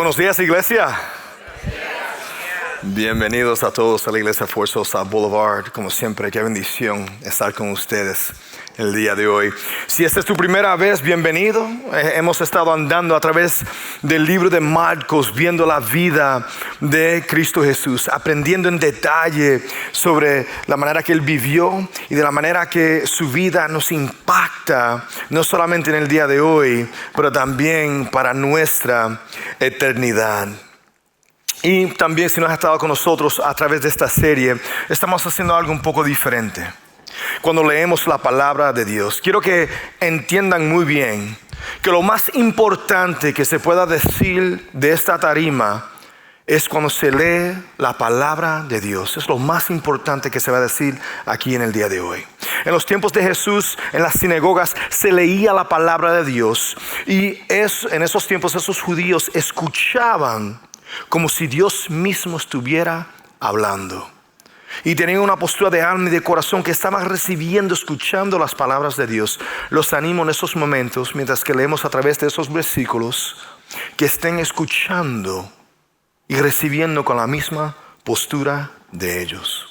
Buenos días, iglesia. Bienvenidos a todos a la iglesia Forzosa Boulevard. Como siempre, qué bendición estar con ustedes el día de hoy. Si esta es tu primera vez, bienvenido. Hemos estado andando a través del libro de Marcos, viendo la vida de Cristo Jesús, aprendiendo en detalle sobre la manera que Él vivió y de la manera que su vida nos impacta, no solamente en el día de hoy, pero también para nuestra eternidad. Y también, si no has estado con nosotros a través de esta serie, estamos haciendo algo un poco diferente. Cuando leemos la palabra de Dios, quiero que entiendan muy bien que lo más importante que se pueda decir de esta tarima es cuando se lee la palabra de Dios. Es lo más importante que se va a decir aquí en el día de hoy. En los tiempos de Jesús, en las sinagogas, se leía la palabra de Dios. Y en esos tiempos, esos judíos escuchaban como si Dios mismo estuviera hablando. Y tenían una postura de alma y de corazón que estaban recibiendo, escuchando las palabras de Dios. Los animo en esos momentos, mientras que leemos a través de esos versículos, que estén escuchando y recibiendo con la misma postura de ellos.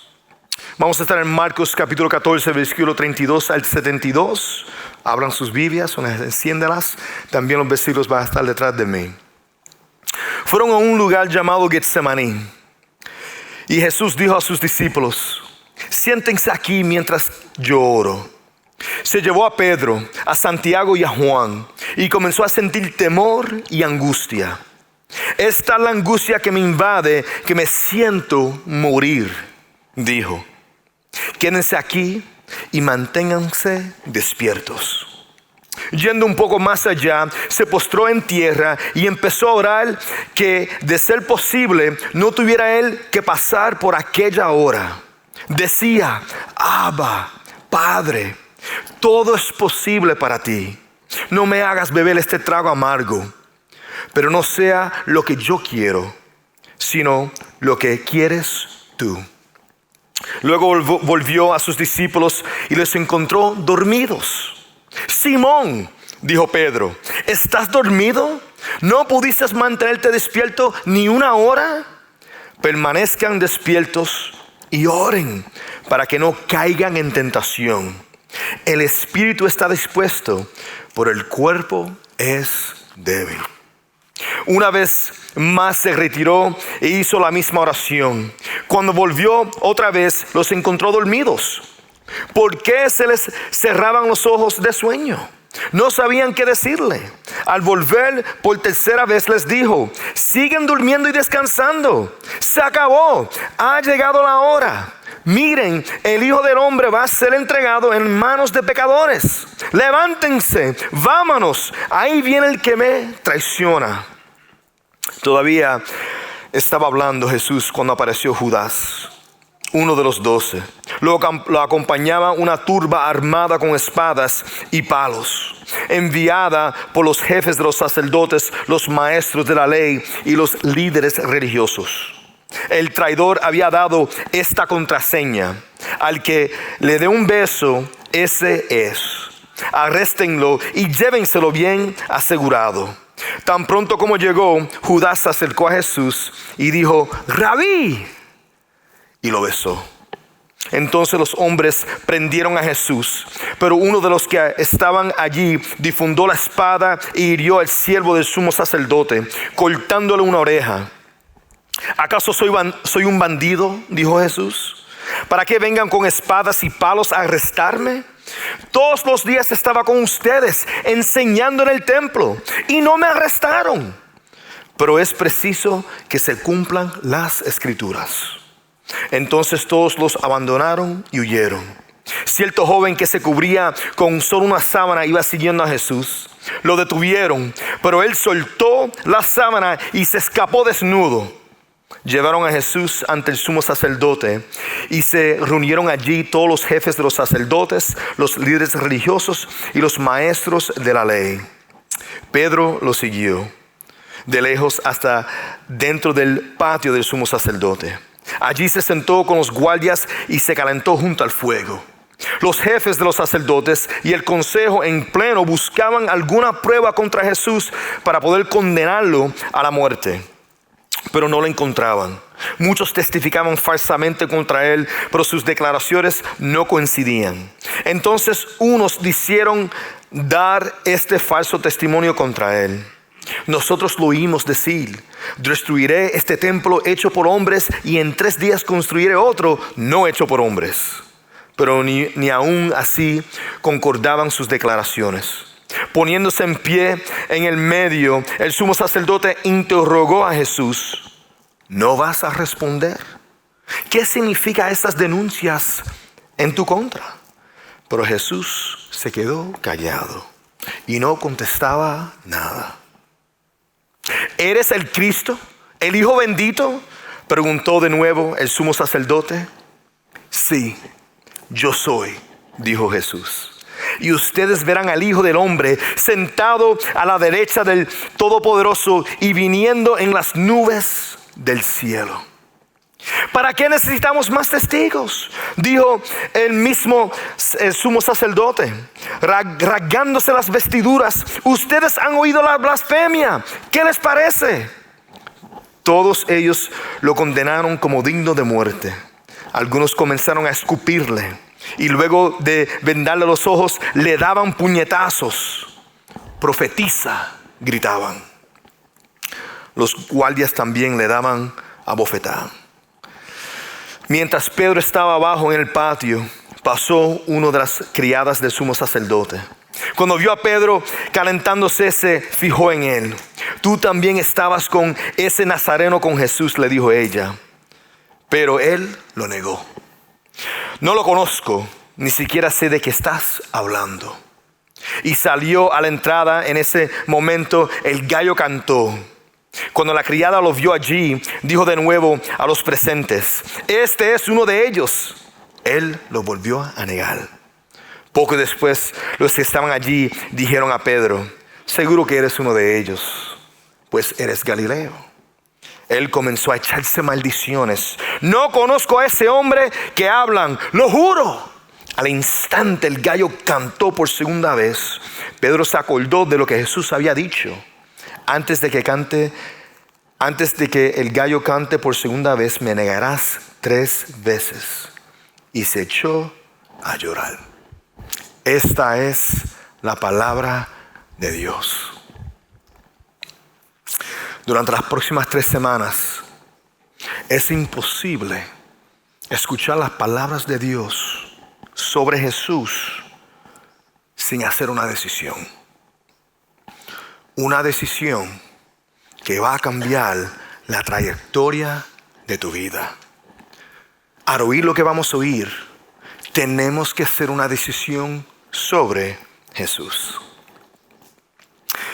Vamos a estar en Marcos capítulo 14, versículo 32 al 72. Abran sus Biblias, enciéndalas. También los versículos van a estar detrás de mí. Fueron a un lugar llamado Getsemaní. Y Jesús dijo a sus discípulos: siéntense aquí mientras yo oro. Se llevó a Pedro, a Santiago y a Juan y comenzó a sentir temor y angustia. Es tal la angustia que me invade que me siento morir, dijo. Quédense aquí y manténganse despiertos. Yendo un poco más allá, se postró en tierra y empezó a orar que, de ser posible, no tuviera él que pasar por aquella hora. Decía: Abba, Padre, todo es posible para ti. No me hagas beber este trago amargo, pero no sea lo que yo quiero, sino lo que quieres tú. Luego volvió a sus discípulos y los encontró dormidos. Simón, dijo Pedro, ¿estás dormido? ¿No pudiste mantenerte despierto ni una hora? Permanezcan despiertos y oren para que no caigan en tentación. El espíritu está dispuesto, pero el cuerpo es débil. Una vez más se retiró e hizo la misma oración. Cuando volvió otra vez, los encontró dormidos. ¿Por qué se les cerraban los ojos de sueño? No sabían qué decirle. Al volver por tercera vez les dijo: siguen durmiendo y descansando. Se acabó. Ha llegado la hora. Miren, el Hijo del Hombre va a ser entregado en manos de pecadores. Levántense, vámonos. Ahí viene el que me traiciona. Todavía estaba hablando Jesús cuando apareció Judas, uno de los 12. Lo acompañaba una turba armada con espadas y palos, enviada por los jefes de los sacerdotes, los maestros de la ley y los líderes religiosos. El traidor había dado esta contraseña: al que le dé un beso, ese es. Arréstenlo y llévenselo bien asegurado. Tan pronto como llegó, Judas se acercó a Jesús y dijo: Rabí, y lo besó. Entonces los hombres prendieron a Jesús, pero uno de los que estaban allí difundó la espada y hirió al siervo del sumo sacerdote, cortándole una oreja. ¿Acaso soy un bandido?, dijo Jesús, ¿para que vengan con espadas y palos a arrestarme? Todos los días estaba con ustedes enseñando en el templo y no me arrestaron. Pero es preciso que se cumplan las escrituras. Entonces todos los abandonaron y huyeron. Cierto joven que se cubría con solo una sábana iba siguiendo a Jesús. Lo detuvieron, pero él soltó la sábana y se escapó desnudo. Llevaron a Jesús ante el sumo sacerdote y se reunieron allí todos los jefes de los sacerdotes, los líderes religiosos y los maestros de la ley. Pedro lo siguió de lejos hasta dentro del patio del sumo sacerdote. Allí se sentó con los guardias y se calentó junto al fuego. Los jefes de los sacerdotes y el consejo en pleno buscaban alguna prueba contra Jesús para poder condenarlo a la muerte, pero no lo encontraban. Muchos testificaban falsamente contra él, pero sus declaraciones no coincidían. Entonces unos decidieron dar este falso testimonio contra él. Nosotros lo oímos decir: destruiré este templo hecho por hombres y en 3 días construiré otro no hecho por hombres. Pero ni aún así concordaban sus declaraciones. Poniéndose en pie en el medio, el sumo sacerdote interrogó a Jesús: ¿no vas a responder? ¿Qué significan estas denuncias en tu contra? Pero Jesús se quedó callado y no contestaba nada. ¿Eres el Cristo, el Hijo bendito?, preguntó de nuevo el sumo sacerdote. Sí, yo soy, dijo Jesús. Y ustedes verán al Hijo del Hombre sentado a la derecha del Todopoderoso y viniendo en las nubes del cielo. ¿Para qué necesitamos más testigos?, dijo el mismo sumo sacerdote, rasgándose las vestiduras. Ustedes han oído la blasfemia. ¿Qué les parece? Todos ellos lo condenaron como digno de muerte. Algunos comenzaron a escupirle y luego de vendarle los ojos le daban puñetazos. Profetiza, gritaban. Los guardias también le daban abofetada. Mientras Pedro estaba abajo en el patio, pasó una de las criadas del sumo sacerdote. Cuando vio a Pedro calentándose, se fijó en él. Tú también estabas con ese nazareno, con Jesús, le dijo ella. Pero él lo negó. No lo conozco, ni siquiera sé de qué estás hablando. Y salió a la entrada. En ese momento el gallo cantó. Cuando la criada lo vio allí, dijo de nuevo a los presentes: este es uno de ellos. Él lo volvió a negar. Poco después, los que estaban allí dijeron a Pedro: seguro que eres uno de ellos, pues eres Galileo. Él comenzó a echarse maldiciones. No conozco a ese hombre que hablan, lo juro. Al instante el gallo cantó por segunda vez. Pedro se acordó de lo que Jesús había dicho: antes de que el gallo cante por segunda vez, me negarás 3 veces. Y se echó a llorar. Esta es la palabra de Dios. Durante las próximas 3 semanas es imposible escuchar las palabras de Dios sobre Jesús sin hacer una decisión. Una decisión que va a cambiar la trayectoria de tu vida. Al oír lo que vamos a oír, tenemos que hacer una decisión sobre Jesús.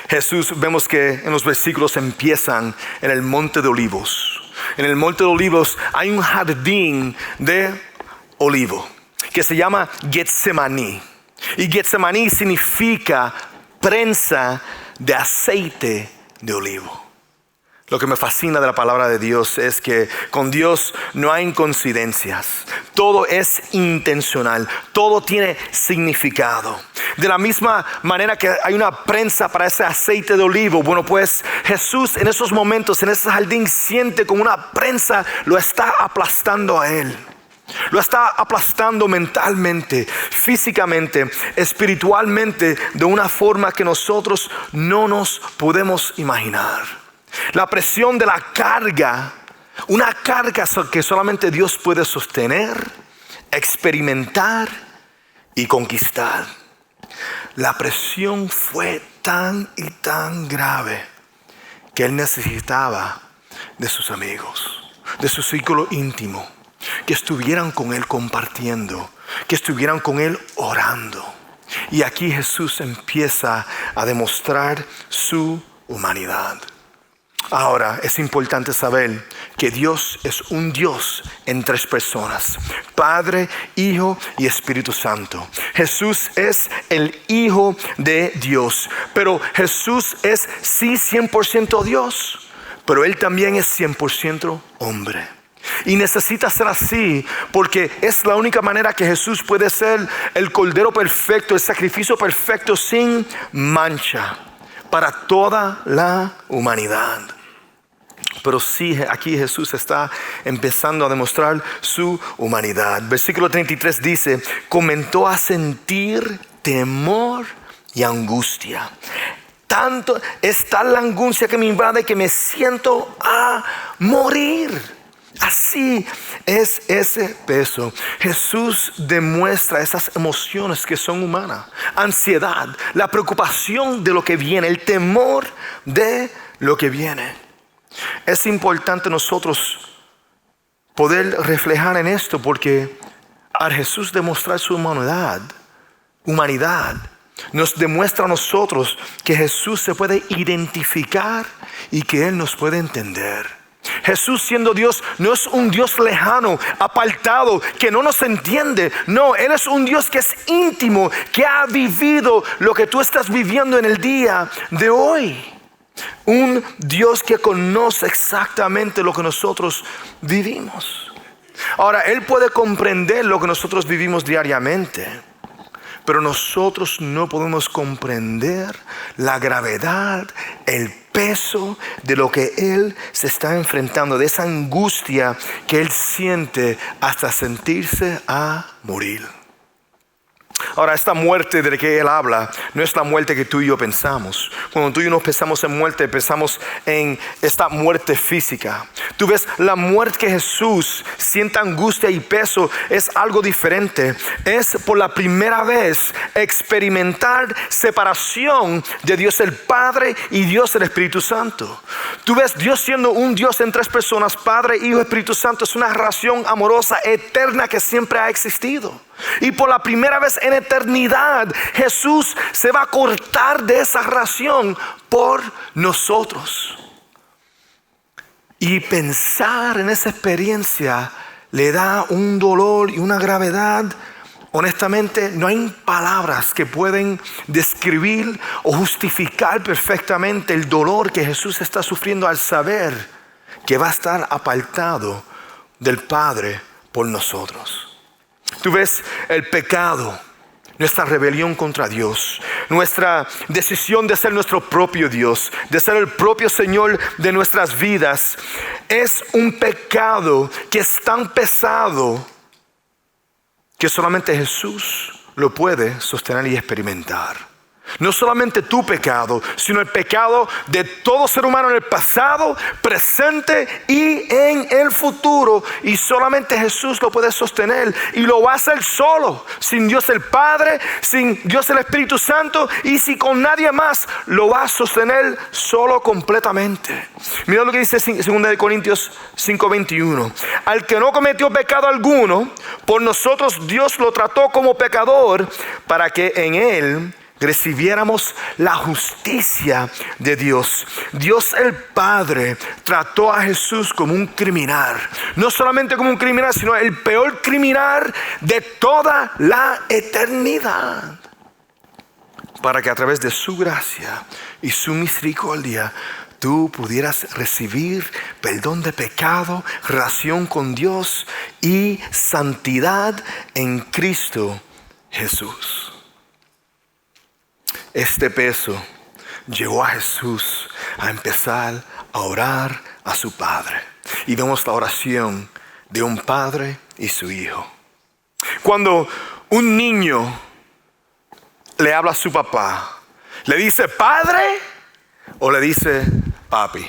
Jesús, vemos que en los versículos empiezan en el Monte de Olivos. En el Monte de Olivos hay un jardín de olivo que se llama Getsemaní. Y Getsemaní significa prensa de aceite de olivo. Lo que me fascina de la palabra de Dios es que con Dios no hay coincidencias. Todo es intencional. Todo tiene significado. De la misma manera que hay una prensa para ese aceite de olivo, bueno, pues Jesús en esos momentos, en ese jardín, siente como una prensa lo está aplastando a él. Lo está aplastando mentalmente, físicamente, espiritualmente, de una forma que nosotros no nos podemos imaginar. La presión de la carga, una carga que solamente Dios puede sostener, experimentar y conquistar. La presión fue tan y tan grave que él necesitaba de sus amigos, de su círculo íntimo, que estuvieran con él compartiendo, que estuvieran con él orando. Y aquí Jesús empieza a demostrar su humanidad. Ahora es importante saber que Dios es un Dios en 3 personas: Padre, Hijo y Espíritu Santo. Jesús es el Hijo de Dios, pero Jesús es sí 100% Dios, pero Él también es 100% hombre. Y necesita ser así porque es la única manera que Jesús puede ser el Cordero perfecto, el sacrificio perfecto sin mancha para toda la humanidad. Pero sí, aquí Jesús está empezando a demostrar su humanidad. Versículo 33 dice, comenzó a sentir temor y angustia. Tanto está la angustia que me invade que me siento a morir. Así es ese peso. Jesús demuestra esas emociones que son humanas. Ansiedad, la preocupación de lo que viene, el temor de lo que viene. Es importante nosotros poder reflejar en esto porque al Jesús demostrar su humanidad, nos demuestra a nosotros que Jesús se puede identificar y que Él nos puede entender. Jesús siendo Dios no es un Dios lejano, apartado, que no nos entiende. No, Él es un Dios que es íntimo, que ha vivido lo que tú estás viviendo en el día de hoy. Un Dios que conoce exactamente lo que nosotros vivimos. Ahora, Él puede comprender lo que nosotros vivimos diariamente, pero nosotros no podemos comprender la gravedad, el peso de lo que Él se está enfrentando, de esa angustia que Él siente hasta sentirse a morir. Ahora, esta muerte de la que Él habla no es la muerte que tú y yo pensamos. Cuando tú y yo pensamos en muerte, pensamos en esta muerte física. Tú ves, la muerte que Jesús siente angustia y peso es algo diferente. Es por la primera vez experimentar separación de Dios el Padre y Dios el Espíritu Santo. Tú ves, Dios siendo un Dios en tres personas, Padre, Hijo y Espíritu Santo, es una relación amorosa, eterna que siempre ha existido. Y por la primera vez en eternidad, Jesús se va a cortar de esa relación por nosotros. Y pensar en esa experiencia le da un dolor y una gravedad. Honestamente, no hay palabras que pueden describir o justificar perfectamente el dolor que Jesús está sufriendo al saber que va a estar apartado del Padre por nosotros. Tú ves el pecado, nuestra rebelión contra Dios, nuestra decisión de ser nuestro propio Dios, de ser el propio Señor de nuestras vidas. Es un pecado que es tan pesado que solamente Jesús lo puede sostener y experimentar. No solamente tu pecado, sino el pecado de todo ser humano en el pasado, presente y en el futuro. Y solamente Jesús lo puede sostener. Y lo va a hacer solo, sin Dios el Padre, sin Dios el Espíritu Santo. Y si con nadie más, lo va a sostener solo completamente. Mira lo que dice 2 Corintios 5:21. Al que no cometió pecado alguno, por nosotros Dios lo trató como pecador, para que en él recibiéramos la justicia de Dios. Dios el Padre trató a Jesús como un criminal. No solamente como un criminal, sino el peor criminal de toda la eternidad. Para que a través de su gracia y su misericordia tú pudieras recibir perdón de pecado, relación con Dios y santidad en Cristo Jesús. Este peso llevó a Jesús a empezar a orar a su Padre. Y vemos la oración de un padre y su hijo. Cuando un niño le habla a su papá, ¿le dice padre o le dice papi?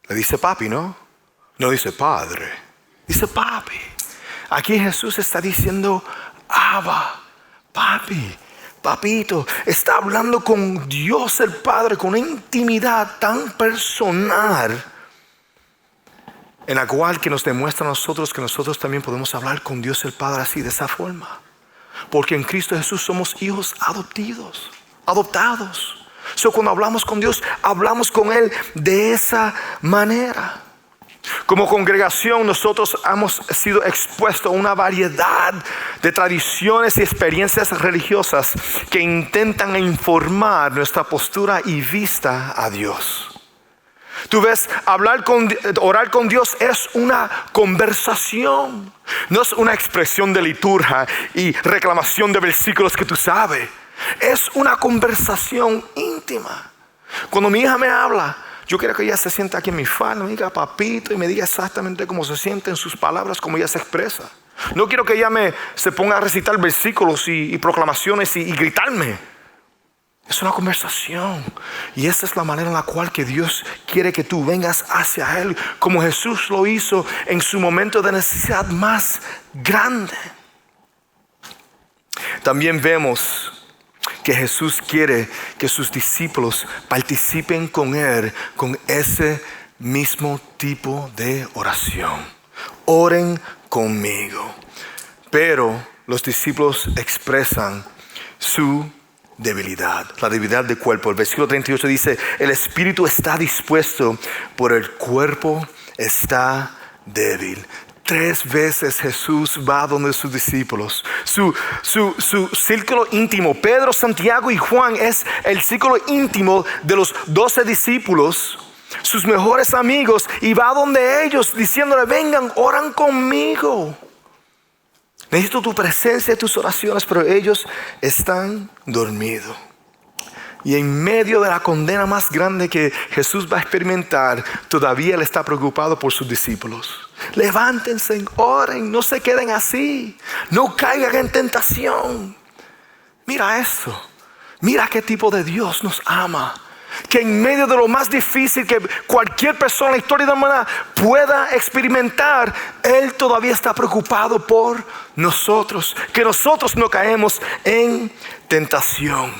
Le dice papi, ¿no? No dice padre, dice papi. Aquí Jesús está diciendo Abba, papi. Papito, está hablando con Dios el Padre, con una intimidad tan personal, en la cual que nos demuestra a nosotros que nosotros también podemos hablar con Dios el Padre así, de esa forma. Porque en Cristo Jesús somos hijos adoptados. Cuando hablamos con Dios, hablamos con Él de esa manera. Como congregación, nosotros hemos sido expuestos a una variedad de tradiciones y experiencias religiosas que intentan informar nuestra postura y vista a Dios. Tú ves, orar con Dios es una conversación. No es una expresión de liturgia y reclamación de versículos que tú sabes. Es una conversación íntima. Cuando mi hija me habla, yo quiero que ella se sienta aquí en mi falda, me diga papito y me diga exactamente cómo se siente en sus palabras, cómo ella se expresa. No quiero que ella se ponga a recitar versículos y proclamaciones y gritarme. Es una conversación. Y esa es la manera en la cual que Dios quiere que tú vengas hacia Él, como Jesús lo hizo en su momento de necesidad más grande. También vemos que Jesús quiere que sus discípulos participen con Él con ese mismo tipo de oración. Oren conmigo. Pero los discípulos expresan su debilidad, la debilidad del cuerpo. El versículo 38 dice: el espíritu está dispuesto, pero el cuerpo está débil. 3 veces Jesús va donde sus discípulos. Su círculo íntimo, Pedro, Santiago y Juan, es el círculo íntimo de los 12 discípulos, sus mejores amigos, y va donde ellos diciéndole: vengan, oran conmigo. Necesito tu presencia y tus oraciones, pero ellos están dormidos. Y en medio de la condena más grande que Jesús va a experimentar, todavía Él está preocupado por sus discípulos. Levántense, oren, no se queden así. No caigan en tentación. Mira eso. Mira qué tipo de Dios nos ama. Que en medio de lo más difícil que cualquier persona en la historia de la humanidad pueda experimentar, Él todavía está preocupado por nosotros. Que nosotros no caemos en tentación.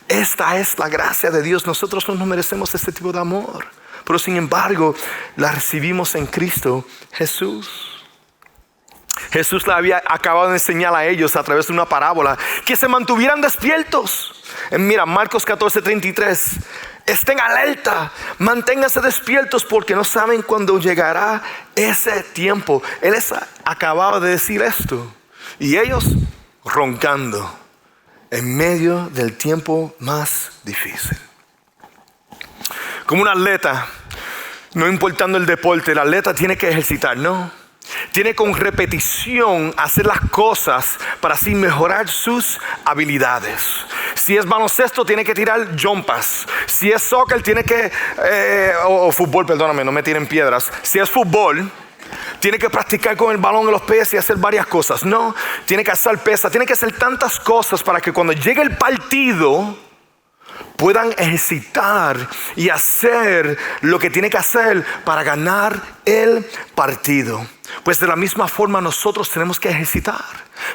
Esta es la gracia de Dios. Nosotros no merecemos este tipo de amor, pero sin embargo la recibimos en Cristo Jesús. Jesús le había acabado de enseñar a ellos a través de una parábola que se mantuvieran despiertos. Mira, Marcos 14:33. Estén alerta, manténganse despiertos, porque no saben cuándo llegará ese tiempo. Él acababa de decir esto, y ellos roncando en medio del tiempo más difícil. Como un atleta, no importando el deporte, el atleta tiene que ejercitar, ¿no? Tiene con repetición hacer las cosas para así mejorar sus habilidades. Si es baloncesto, tiene que tirar jumpas. Si es soccer, tiene que o fútbol, perdóname, no me tiren piedras. Si es fútbol, tiene que practicar con el balón en los pies y hacer varias cosas. No, tiene que hacer pesa, tiene que hacer tantas cosas para que cuando llegue el partido puedan ejercitar y hacer lo que tiene que hacer para ganar el partido. Pues de la misma forma nosotros tenemos que ejercitar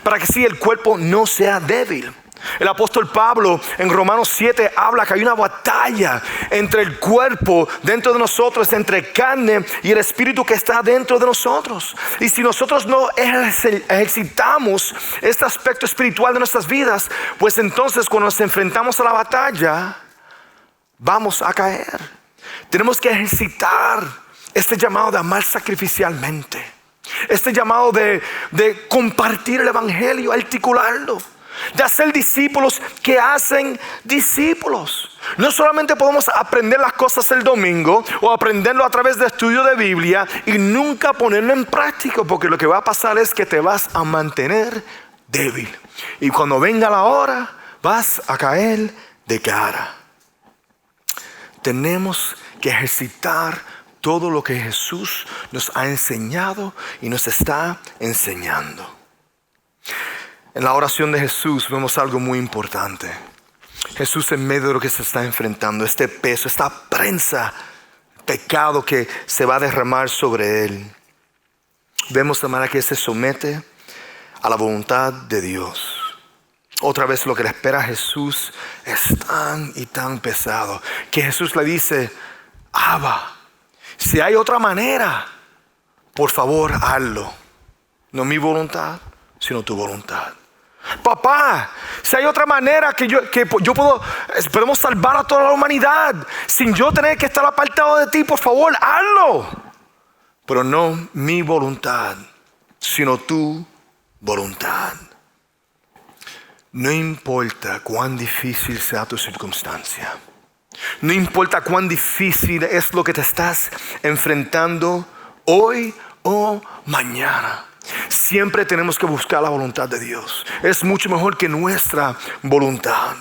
para que así el cuerpo no sea débil. El apóstol Pablo en Romanos 7 habla que hay una batalla entre el cuerpo dentro de nosotros, entre carne y el espíritu que está dentro de nosotros. Y si nosotros no ejercitamos este aspecto espiritual de nuestras vidas, pues entonces cuando nos enfrentamos a la batalla, vamos a caer. Tenemos que ejercitar este llamado de amar sacrificialmente, este llamado de compartir el evangelio, articularlo, de hacer discípulos que hacen discípulos. No solamente podemos aprender las cosas el domingo o aprenderlo a través de estudio de Biblia y nunca ponerlo en práctica, porque lo que va a pasar es que te vas a mantener débil y cuando venga la hora vas a caer de cara. Tenemos que ejercitar todo lo que Jesús nos ha enseñado y nos está enseñando. En la oración de Jesús vemos algo muy importante. Jesús, en medio de lo que se está enfrentando, este peso, esta prensa, pecado que se va a derramar sobre Él, vemos de manera que se somete a la voluntad de Dios. Otra vez lo que le espera a Jesús es tan y tan pesado, que Jesús le dice: Abba, si hay otra manera, por favor hazlo. No mi voluntad, sino tu voluntad. Papá, si hay otra manera que podemos salvar a toda la humanidad sin yo tener que estar apartado de ti, por favor, hazlo. Pero no mi voluntad, sino tu voluntad. No importa cuán difícil sea tu circunstancia, No importa cuán difícil es lo que te estás enfrentando hoy o mañana. Siempre tenemos que buscar la voluntad de Dios. Es mucho mejor que nuestra voluntad.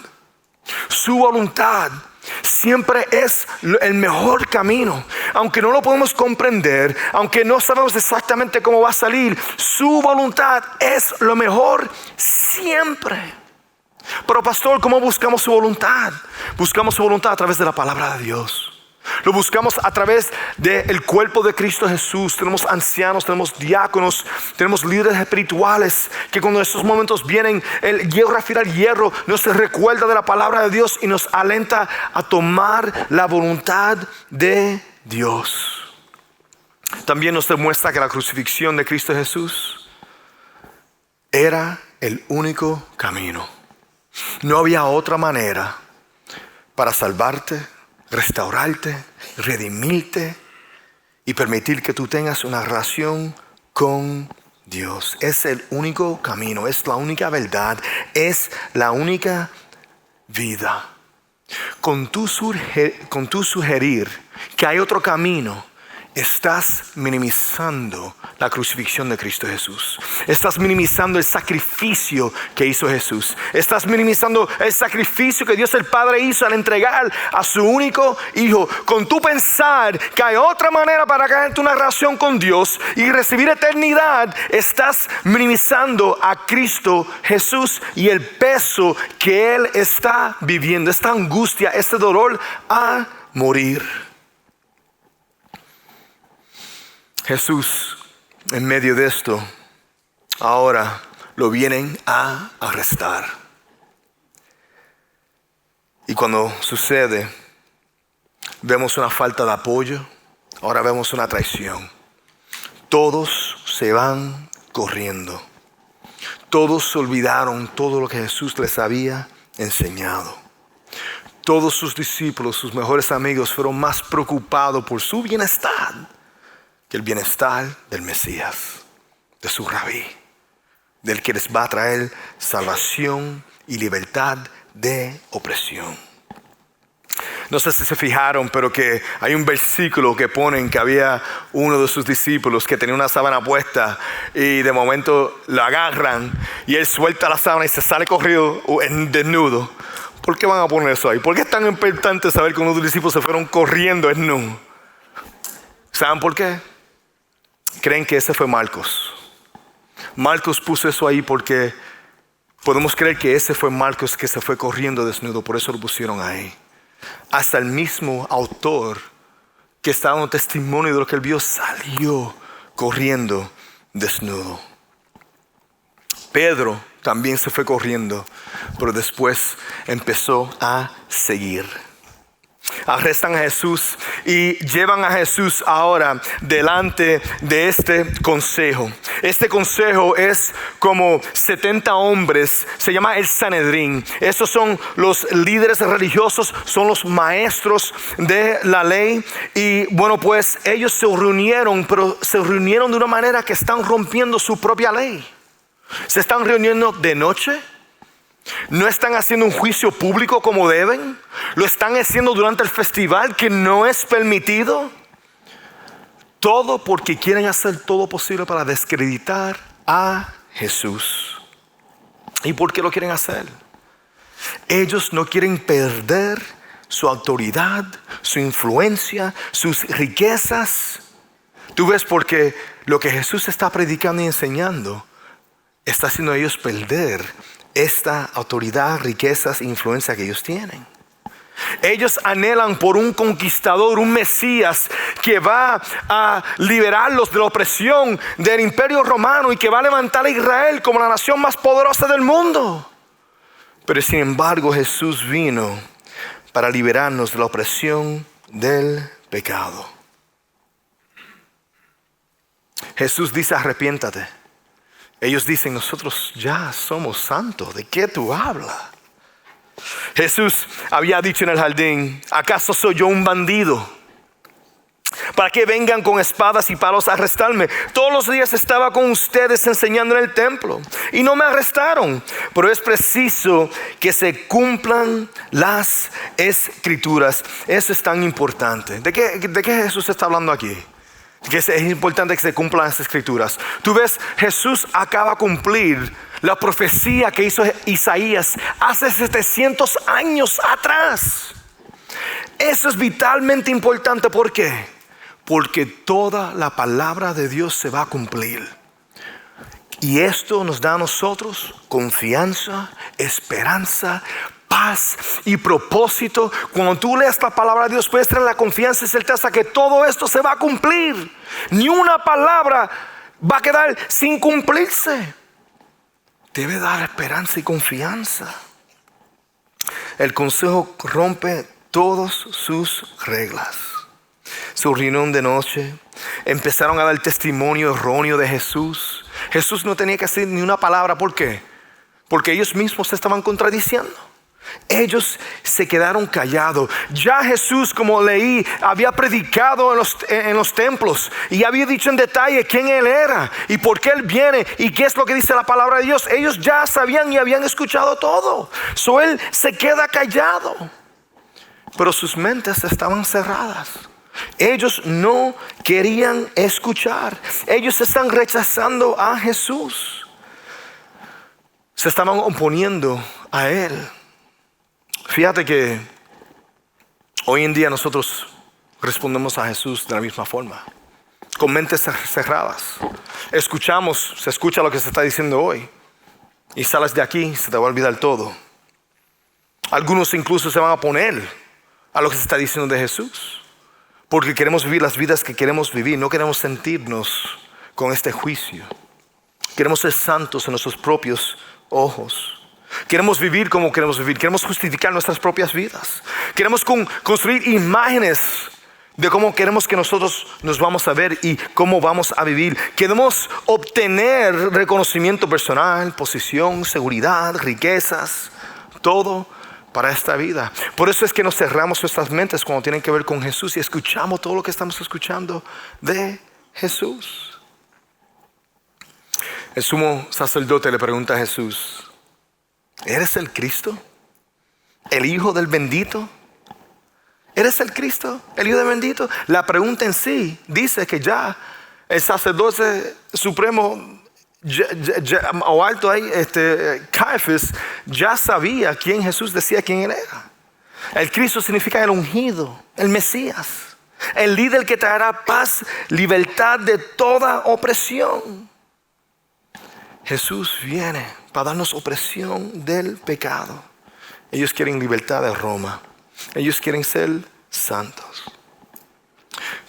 Su voluntad siempre es el mejor camino. Aunque no lo podemos comprender, aunque no sabemos exactamente cómo va a salir, su voluntad es lo mejor siempre. Pero pastor, ¿cómo buscamos su voluntad? Buscamos su voluntad a través de la palabra de Dios. Lo buscamos a través del cuerpo de Cristo Jesús. Tenemos ancianos, tenemos diáconos, tenemos líderes espirituales que cuando estos momentos vienen, el hierro afila el hierro, nos recuerda de la palabra de Dios y nos alenta a tomar la voluntad de Dios. También nos demuestra que la crucifixión de Cristo Jesús era el único camino. No había otra manera para salvarte, restaurarte, redimirte y permitir que tú tengas una relación con Dios. Es el único camino, es la única verdad, es la única vida. Con tu sugerir que hay otro camino, estás minimizando la crucifixión de Cristo Jesús. Estás minimizando el sacrificio que hizo Jesús. Estás minimizando el sacrificio que Dios el Padre hizo al entregar a su único Hijo. Con tu pensar que hay otra manera para ganarte una relación con Dios y recibir eternidad, estás minimizando a Cristo Jesús y el peso que Él está viviendo. Esta angustia, este dolor a morir. Jesús, en medio de esto, ahora lo vienen a arrestar. Y cuando sucede, vemos una falta de apoyo, ahora vemos una traición. Todos se van corriendo. Todos se olvidaron todo lo que Jesús les había enseñado. Todos sus discípulos, sus mejores amigos, fueron más preocupados por su bienestar que el bienestar del Mesías, de su rabí, del que les va a traer salvación y libertad de opresión. No sé si se fijaron, pero que hay un versículo que ponen que había uno de sus discípulos que tenía una sábana puesta y de momento lo agarran y él suelta la sábana y se sale corriendo desnudo. ¿Por qué van a poner eso ahí? ¿Por qué es tan importante saber que uno de los discípulos se fueron corriendo desnudos? ¿Saben por qué? Creen que ese fue Marcos. Marcos puso eso ahí porque podemos creer que ese fue Marcos que se fue corriendo desnudo. Por eso lo pusieron ahí. Hasta el mismo autor que estaba dando testimonio de lo que él vio salió corriendo desnudo. Pedro también se fue corriendo, pero después empezó a seguir. Arrestan a Jesús y llevan a Jesús ahora delante de este consejo. Este consejo es como 70 hombres, se llama el Sanedrín. Estos son los líderes religiosos, son los maestros de la ley. Y bueno, pues ellos se reunieron, pero se reunieron de una manera que están rompiendo su propia ley. Se están reuniendo de noche. No están haciendo un juicio público como deben. Lo están haciendo durante el festival que no es permitido. Todo porque quieren hacer todo posible para descreditar a Jesús. ¿Y por qué lo quieren hacer? Ellos no quieren perder su autoridad, su influencia, sus riquezas. Tú ves, porque lo que Jesús está predicando y enseñando está haciendo a ellos perder esta autoridad, riquezas e influencia que ellos tienen. Ellos anhelan por un conquistador, un Mesías que va a liberarlos de la opresión del imperio romano y que va a levantar a Israel como la nación más poderosa del mundo. Pero sin embargo Jesús vino para liberarnos de la opresión del pecado. Jesús dice: arrepiéntate. Ellos dicen: nosotros ya somos santos. ¿De qué tú hablas? Jesús había dicho en el jardín: ¿acaso soy yo un bandido ¿Para qué vengan con espadas y palos a arrestarme? Todos los días estaba con ustedes enseñando en el templo y no me arrestaron. Pero es preciso que se cumplan las escrituras. Eso es tan importante. ¿De qué Jesús está hablando aquí? Que es importante que se cumplan las escrituras. Tú ves, Jesús acaba de cumplir la profecía que hizo Isaías hace 700 años atrás. Eso es vitalmente importante. ¿Por qué? Porque toda la palabra de Dios se va a cumplir. Y esto nos da a nosotros confianza, esperanza, paz y propósito. Cuando tú lees la palabra de Dios, puedes tener la confianza y certeza que todo esto se va a cumplir. Ni una palabra va a quedar sin cumplirse. Debe dar esperanza y confianza. El consejo rompe todas sus reglas. Se reunieron de noche, empezaron a dar testimonio erróneo de Jesús. Jesús no tenía que decir ni una palabra. ¿Por qué? Porque ellos mismos se estaban contradiciendo. Ellos se quedaron callados. Ya Jesús, como leí, había predicado en los templos y había dicho en detalle quién Él era y por qué Él viene y qué es lo que dice la palabra de Dios. Ellos ya sabían y habían escuchado todo. Él se queda callado. Pero sus mentes estaban cerradas. Ellos no querían escuchar. Ellos están rechazando a Jesús. Se estaban oponiendo a Él. Fíjate que hoy en día nosotros respondemos a Jesús de la misma forma, con mentes cerradas. Se escucha lo que se está diciendo hoy y sales de aquí y se te va a olvidar todo. Algunos incluso se van a oponer a lo que se está diciendo de Jesús, porque queremos vivir las vidas que queremos vivir. No queremos sentirnos con este juicio. Queremos ser santos en nuestros propios ojos. Queremos vivir como queremos vivir. Queremos justificar nuestras propias vidas. Queremos construir imágenes de cómo queremos que nosotros nos vamos a ver y cómo vamos a vivir. Queremos obtener reconocimiento personal, posición, seguridad, riquezas, todo para esta vida. Por eso es que nos cerramos nuestras mentes cuando tienen que ver con Jesús y escuchamos todo lo que estamos escuchando de Jesús. El sumo sacerdote le pregunta a Jesús: ¿eres el Cristo? ¿El Hijo del Bendito? ¿Eres el Cristo? ¿El Hijo del Bendito? La pregunta en sí dice que ya el sacerdote supremo o alto ahí, Caifás, ya sabía quién Jesús decía quién él era. El Cristo significa el ungido, el Mesías, el líder que traerá paz, libertad de toda opresión. Jesús viene para darnos opresión del pecado. Ellos quieren libertad de Roma. Ellos quieren ser santos.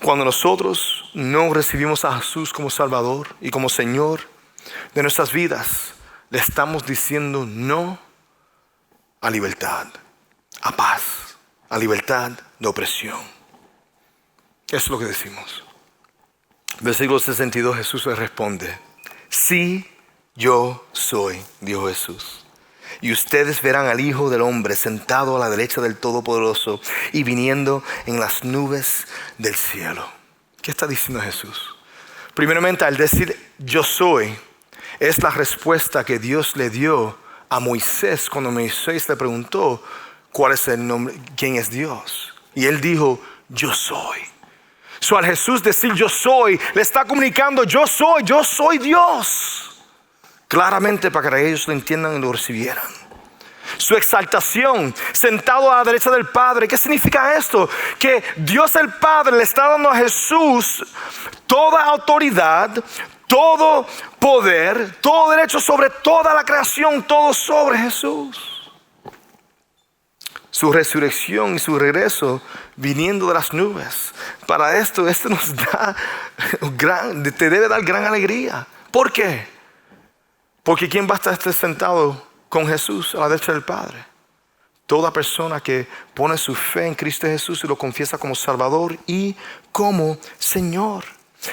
Cuando nosotros no recibimos a Jesús como Salvador y como Señor de nuestras vidas, le estamos diciendo no a libertad, a paz, a libertad de opresión. Eso es lo que decimos. Versículo 62, Jesús le responde: sí, yo soy, dijo Jesús. Y ustedes verán al Hijo del Hombre sentado a la derecha del Todopoderoso y viniendo en las nubes del cielo. ¿Qué está diciendo Jesús? Primeramente, al decir yo soy, es la respuesta que Dios le dio a Moisés cuando Moisés le preguntó cuál es el nombre, quién es Dios. Y él dijo yo soy. Al Jesús decir yo soy, le está comunicando yo soy Dios. Claramente para que ellos lo entiendan y lo recibieran. Su exaltación, sentado a la derecha del Padre. ¿Qué significa esto? Que Dios el Padre le está dando a Jesús toda autoridad, todo poder, todo derecho sobre toda la creación, todo sobre Jesús. Su resurrección y su regreso viniendo de las nubes. Para esto nos da te debe dar gran alegría. ¿Por qué? Porque ¿quién va a estar sentado con Jesús a la derecha del Padre? Toda persona que pone su fe en Cristo Jesús y lo confiesa como Salvador y como Señor.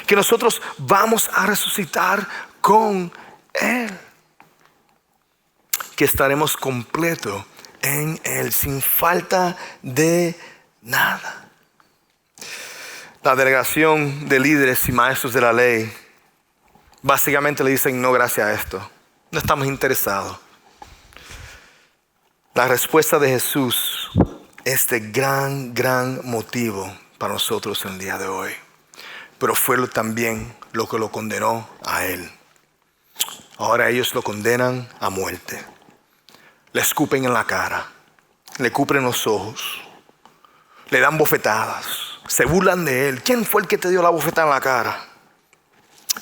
Que nosotros vamos a resucitar con Él. Que estaremos completos en Él, sin falta de nada. la delegación de líderes y maestros de la ley básicamente le dicen no gracias a esto. No estamos interesados. La respuesta de Jesús es de gran motivo para nosotros en el día de hoy. Pero fue también lo que lo condenó a él. Ahora ellos lo condenan a muerte. Le escupen en la cara. Le cubren los ojos. Le dan bofetadas. Se burlan de él. ¿Quién fue el que te dio la bofetada en la cara?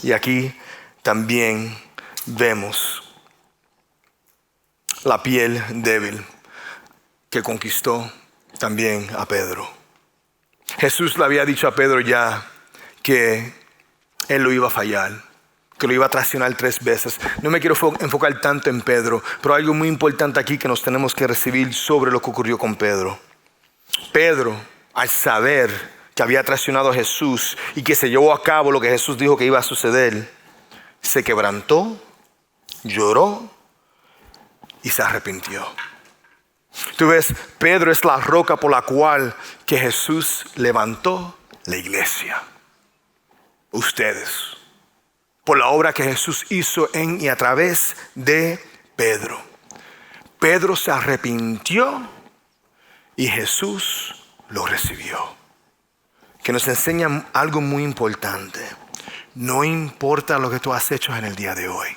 Y aquí también vemos la piel débil que conquistó también a Pedro. Jesús le había dicho a Pedro ya que él lo iba a fallar, que lo iba a traicionar 3 veces. No me quiero enfocar tanto en Pedro, pero algo muy importante aquí que nos tenemos que recibir sobre lo que ocurrió con Pedro. Pedro, al saber que había traicionado a Jesús y que se llevó a cabo lo que Jesús dijo que iba a suceder, se quebrantó, lloró y se arrepintió. Tú ves, Pedro es la roca por la cual que Jesús levantó la iglesia. Ustedes, por la obra que Jesús hizo en y a través de Pedro. Pedro se arrepintió y Jesús lo recibió. Que nos enseña algo muy importante. No importa lo que tú has hecho en el día de hoy.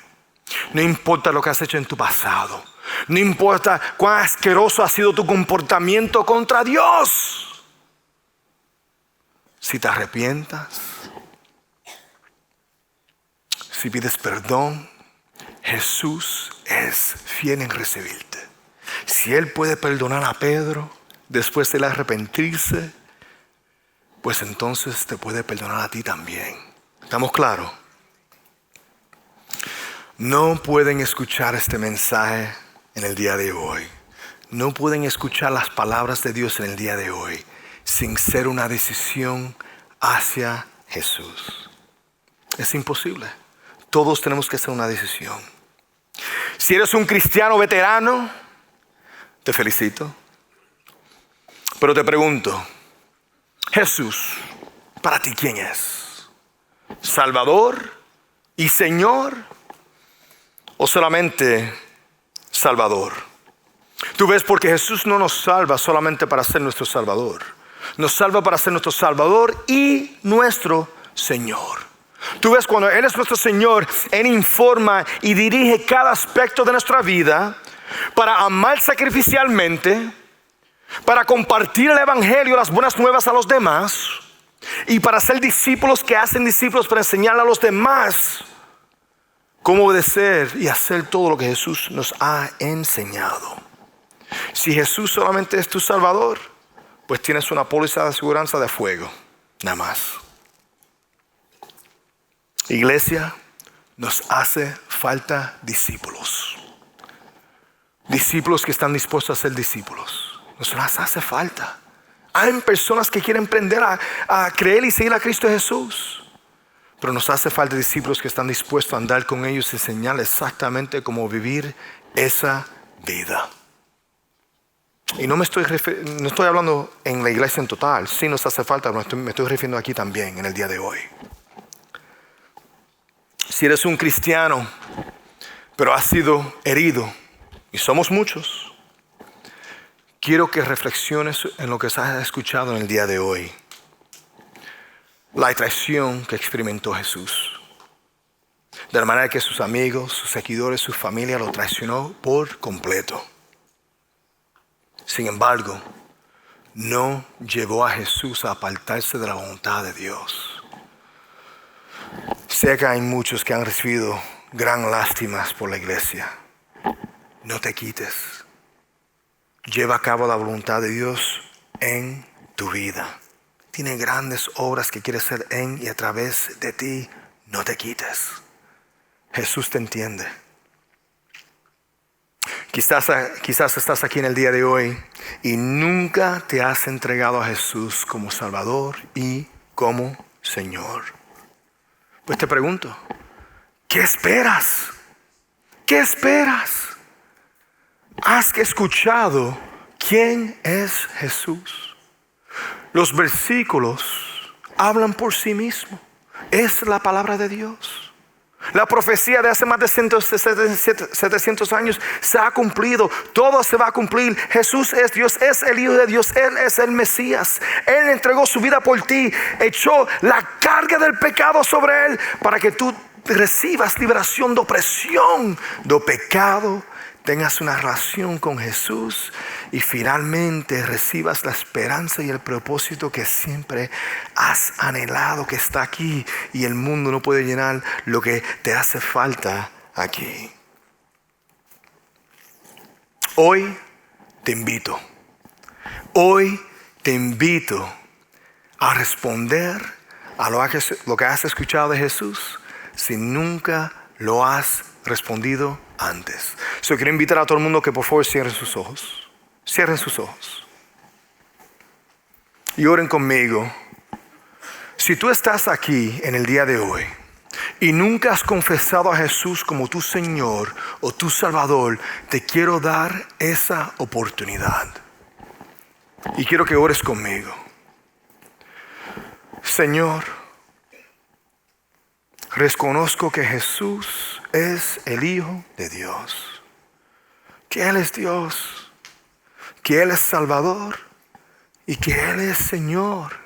No importa lo que has hecho en tu pasado. No importa cuán asqueroso ha sido tu comportamiento contra Dios. Si te arrepientas, si pides perdón, Jesús es fiel en recibirte. Si Él puede perdonar a Pedro después de arrepentirse, pues entonces te puede perdonar a ti también. ¿Estamos claros? No pueden escuchar este mensaje en el día de hoy. No pueden escuchar las palabras de Dios en el día de hoy sin ser una decisión hacia Jesús. Es imposible. Todos tenemos que hacer una decisión. Si eres un cristiano veterano, te felicito. Pero te pregunto, Jesús, ¿para ti quién es? ¿Salvador y Señor o solamente Salvador? Tú ves, porque Jesús no nos salva solamente para ser nuestro Salvador. Nos salva para ser nuestro Salvador y nuestro Señor. Tú ves, cuando Él es nuestro Señor, Él informa y dirige cada aspecto de nuestra vida para amar sacrificialmente, para compartir el Evangelio, las buenas nuevas a los demás, y para ser discípulos que hacen discípulos, para enseñarle a los demás cómo obedecer y hacer todo lo que Jesús nos ha enseñado. Si Jesús solamente es tu Salvador, pues tienes una póliza de aseguranza de fuego, nada más. Iglesia, nos hace falta discípulos. Discípulos que están dispuestos a ser discípulos. Nos las hace falta. Hay personas que quieren aprender a creer y seguir a Cristo Jesús. Pero nos hace falta discípulos que están dispuestos a andar con ellos y enseñarles exactamente cómo vivir esa vida. Y no estoy hablando en la iglesia en total. Sí nos hace falta, pero me estoy refiriendo aquí también en el día de hoy. Si eres un cristiano, pero has sido herido, y somos muchos, quiero que reflexiones en lo que has escuchado en el día de hoy. La traición que experimentó Jesús. De la manera que sus amigos, sus seguidores, su familia lo traicionó por completo. Sin embargo, no llevó a Jesús a apartarse de la voluntad de Dios. Sé que hay muchos que han recibido gran lástimas por la iglesia. No te quites. Lleva a cabo la voluntad de Dios en tu vida. Tiene grandes obras que quiere hacer en y a través de ti. No te quites. Jesús te entiende. Quizás estás aquí en el día de hoy y nunca te has entregado a Jesús como Salvador y como Señor. Pues te pregunto, ¿qué esperas? ¿Qué esperas? ¿Has escuchado quién es Jesús? Los versículos hablan por sí mismos. Es la palabra de Dios. La profecía de hace más de 700 años se ha cumplido. Todo se va a cumplir. Jesús es Dios, es el Hijo de Dios. Él es el Mesías. Él entregó su vida por ti. Echó la carga del pecado sobre Él para que tú recibas liberación de opresión, de pecado. Tengas una relación con Jesús y finalmente recibas la esperanza y el propósito que siempre has anhelado, que está aquí y el mundo no puede llenar lo que te hace falta aquí. Hoy te invito a responder a lo que has escuchado de Jesús si nunca lo has respondido antes. Quiero invitar a todo el mundo que por favor cierren sus ojos. Cierren sus ojos. Y oren conmigo. Si tú estás aquí en el día de hoy y nunca has confesado a Jesús como tu Señor o tu Salvador, te quiero dar esa oportunidad. Y quiero que ores conmigo. Señor, reconozco que Jesús es el Hijo de Dios, que Él es Dios, que Él es Salvador y que Él es Señor.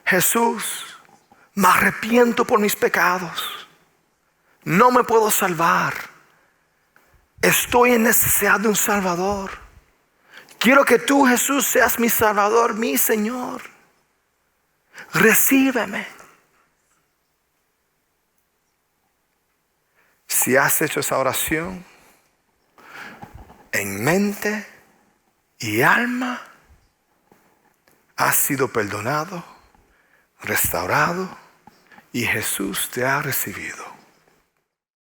Jesús, me arrepiento por mis pecados. No me puedo salvar. Estoy en necesidad de un Salvador. Quiero que tú, Jesús, seas mi Salvador, mi Señor. Recíbeme. Si has hecho esa oración en mente y alma, has sido perdonado, restaurado y Jesús te ha recibido.